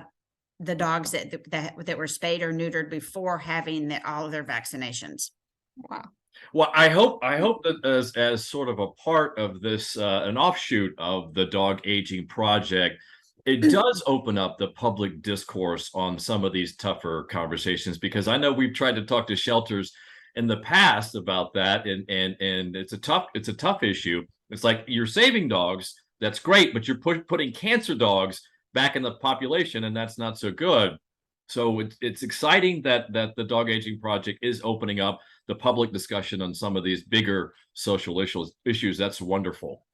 the dogs that were spayed or neutered before having all of their vaccinations. Wow. Well, I hope that as sort of a part of this, an offshoot of the dog aging project, it does open up the public discourse on some of these tougher conversations, because I know we've tried to talk to shelters in the past about that, and it's a tough issue. It's like, you're saving dogs, That's great, but you're putting cancer dogs back in the population, and that's not so good. So it's exciting that the Dog Aging Project is opening up the public discussion on some of these bigger social issues. That's wonderful.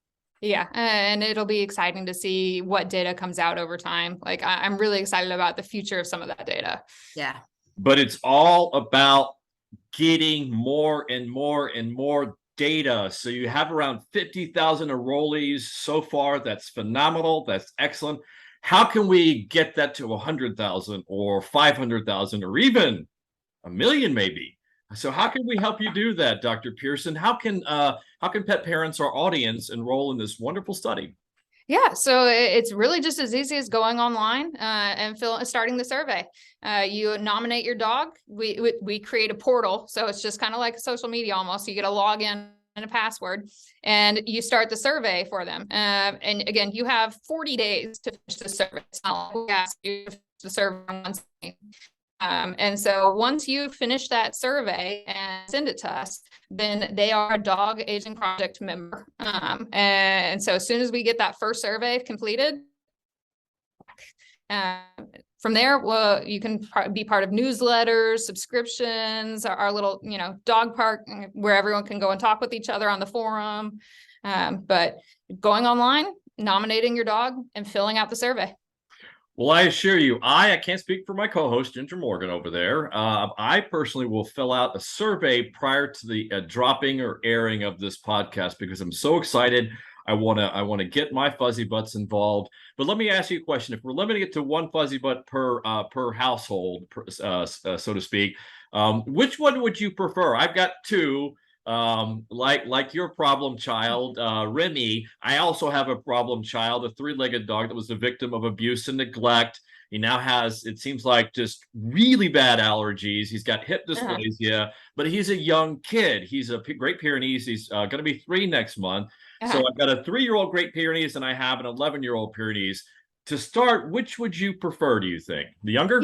Yeah, and it'll be exciting to see what data comes out over time. Like I'm really excited about the future of some of that data. Yeah. But it's all about getting more and more and more data. So you have around 50,000 enrollees so far. That's phenomenal. That's excellent. How can we get that to 100,000 or 500,000 or even a million maybe? So how can we help you do that, Dr. Pearson? How can pet parents, our audience, enroll in this wonderful study? Yeah, so it's really just as easy as going online and starting the survey. You nominate your dog. We create a portal, so it's just kind of like social media almost. You get a login and a password, and you start the survey for them. And again, you have 40 days to finish the survey. It's not like we ask you to finish the survey once. And so once you finish that survey and send it to us, then they are a Dog Aging Project member. And so as soon as we get that first survey completed, from there, well, you can be part of newsletters, subscriptions, our little, dog park where everyone can go and talk with each other on the forum. But going online, nominating your dog, and filling out the survey. Well, I assure you, I can't speak for my co-host, Ginger Morgan, over there. I personally will fill out a survey prior to the dropping or airing of this podcast because I'm so excited. I want to get my Fuzzybutts involved. But let me ask you a question. If we're limiting it to one Fuzzybutt per household, so to speak, which one would you prefer? I've got two. Like your problem child, Remy. I also have a problem child, a three-legged dog that was the victim of abuse and neglect. He now has, it seems like, just really bad allergies. He's got hip dysplasia, but he's a young kid. He's a Great Pyrenees. He's going to be 3 next month. So I've got a 3-year-old Great Pyrenees and I have an 11-year-old Pyrenees. To start, which would you prefer, do you think? The younger?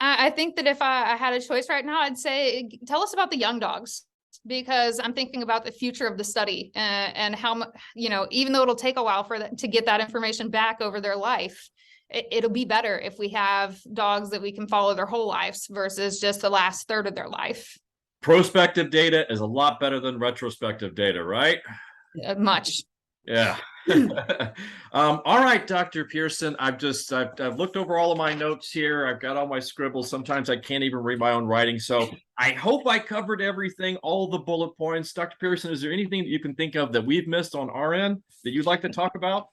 I think that if I had a choice right now, I'd say, tell us about the young dogs. Because I'm thinking about the future of the study and how much, even though it'll take a while for them to get that information back over their life, it'll be better if we have dogs that we can follow their whole lives versus just the last third of their life. Prospective data is a lot better than retrospective data, right? Much. Yeah. All right, Dr. Pearson. I've looked over all of my notes here. I've got all my scribbles. Sometimes I can't even read my own writing. So I hope I covered everything, all the bullet points. Dr. Pearson, is there anything that you can think of that we've missed on our end that you'd like to talk about?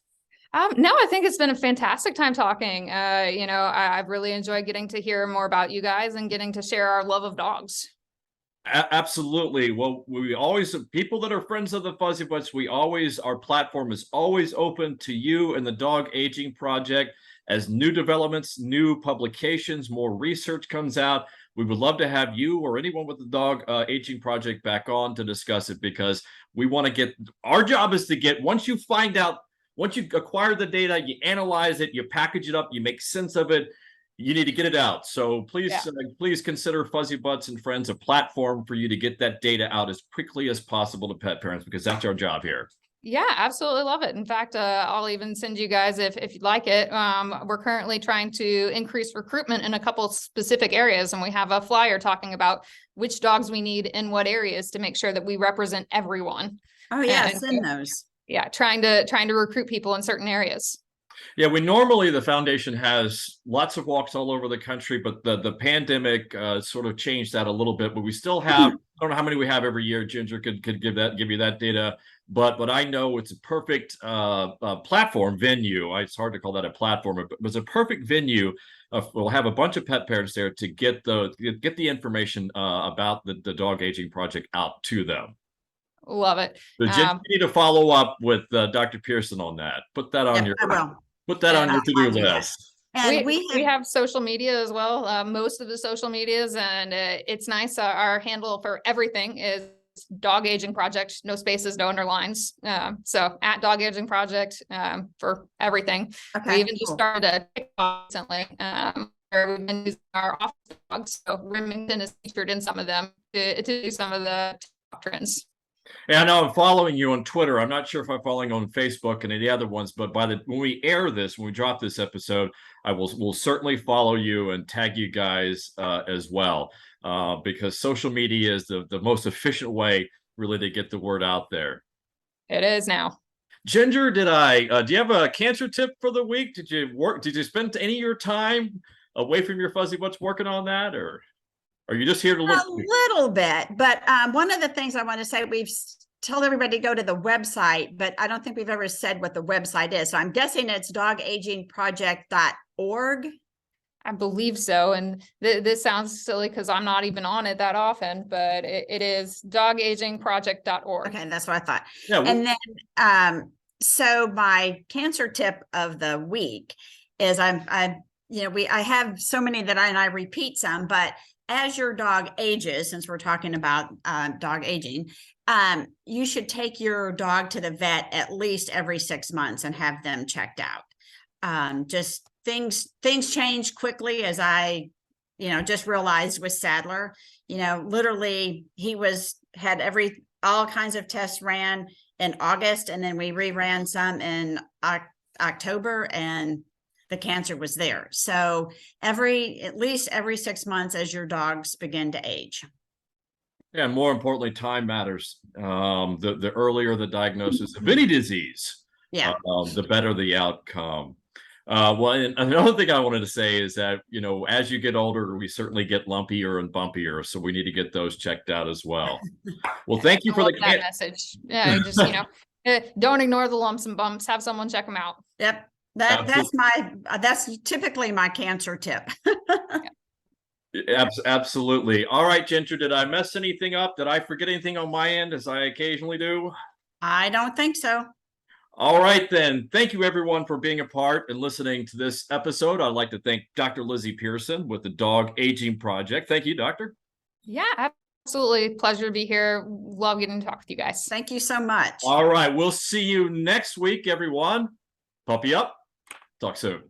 No, I think it's been a fantastic time talking. I've really enjoyed getting to hear more about you guys and getting to share our love of dogs. Absolutely. Well, we always, people that are friends of the Fuzzybutts, our platform is always open to you and the Dog Aging Project. As new developments, new publications, more research comes out, we would love to have you or anyone with the Dog Aging Project back on to discuss it, because we want to get, our job is to get, once you acquire the data, you analyze it, you package it up, you make sense of it, you need to get it out. So please, please consider Fuzzybutts and Friends a platform for you to get that data out as quickly as possible to pet parents, because that's our job here. Yeah, absolutely love it. In fact, I'll even send you guys, if you'd like it. We're currently trying to increase recruitment in a couple specific areas, and we have a flyer talking about which dogs we need in what areas to make sure that we represent everyone. Oh yeah, send those. Yeah, trying to recruit people in certain areas. Yeah, the foundation has lots of walks all over the country, but the pandemic sort of changed that a little bit. But we still have, I don't know how many we have every year. Ginger could give you that data. But I know it's a perfect platform venue. It's hard to call that a platform, but it's a perfect venue. We'll have a bunch of pet parents there to get the information about the Dog Aging Project out to them. Love it. So Ginger, you need to follow up with Dr. Pearson on that. Put that on your to-do list. And we have social media as well. Most of the social medias, and it's nice. Our handle for everything is Dog Aging Project, no spaces, no underlines. So at Dog Aging Project for everything. Okay, we even just started a TikTok recently where we've been using our office dogs. So Remington is featured in some of them to do some of the TikTok trends. Yeah, I know I'm following you on Twitter. I'm not sure if I'm following on Facebook and any other ones, but when we air this, when we drop this episode, will certainly follow you and tag you guys as well, because social media is the most efficient way really to get the word out there. It is now. Ginger, do you have a cancer tip for the week? Did you spend any of your time away from your Fuzzybutts working on that, or are you just here to look? A little bit, but one of the things I want to say, we've told everybody to go to the website, but I don't think we've ever said what the website is. So I'm guessing it's dogagingproject.org. I believe so. And this sounds silly because I'm not even on it that often, but it is dogagingproject.org. Okay, that's what I thought. Yeah, and then so my cancer tip of the week is I have so many that I repeat some, but as your dog ages, since we're talking about dog aging, you should take your dog to the vet at least every 6 months and have them checked out. Just things change quickly, as I just realized with Sadler. Literally he had all kinds of tests ran in August, and then we reran some in October, and the cancer was there. So at least every 6 months as your dogs begin to age. Yeah, and more importantly, time matters. The earlier the diagnosis of any disease, the better the outcome. Well, and another thing I wanted to say is that, as you get older, we certainly get lumpier and bumpier. So we need to get those checked out as well. Well, thank you for that message. Yeah, just, don't ignore the lumps and bumps. Have someone check them out. Yep. That's typically my cancer tip. Absolutely. All right, Ginger, did I mess anything up? Did I forget anything on my end, as I occasionally do? I don't think so. All right, then. Thank you, everyone, for being a part and listening to this episode. I'd like to thank Dr. Lizzy Pearson with the Dog Aging Project. Thank you, Doctor. Yeah, absolutely. Pleasure to be here. Love getting to talk with you guys. Thank you so much. All right. We'll see you next week, everyone. Puppy up. Talk soon.